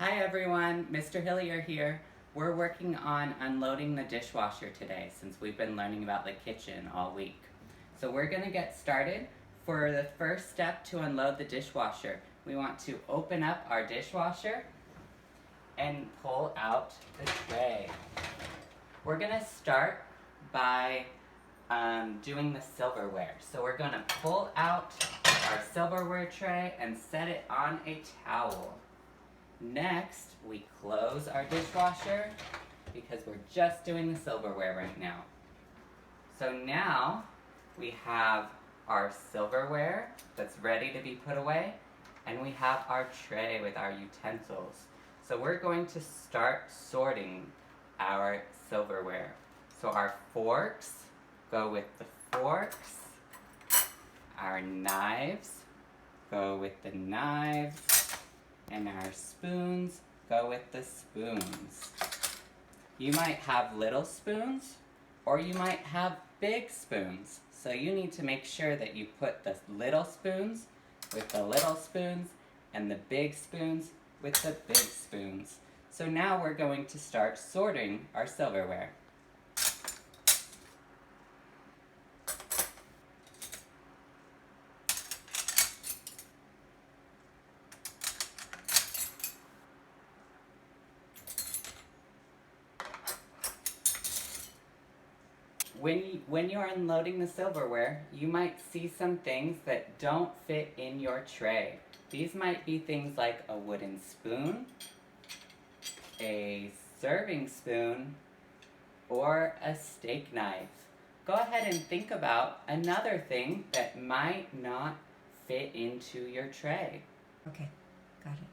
Hi everyone, Mr. Hillier here. We're working on unloading the dishwasher today since we've been learning about the kitchen all week. So we're going to get started. For the first step to unload the dishwasher, we want to open up our dishwasher and pull out the tray. We're going to start by doing the silverware. So we're going to pull out our silverware tray and set it on a towel. Next, we close our dishwasher because we're just doing the silverware right now. So now we have our silverware that's ready to be put away, and we have our tray with our utensils. So we're going to start sorting our silverware. So our forks go with the forks, our knives go with the knives, and our spoons go with the spoons. You might have little spoons, or you might have big spoons. So you need to make sure that you put the little spoons with the little spoons, and the big spoons with the big spoons. So now we're going to start sorting our silverware. When you're unloading the silverware, you might see some things that don't fit in your tray. These might be things like a wooden spoon, a serving spoon, or a steak knife. Go ahead and think about another thing that might not fit into your tray. Okay, got it.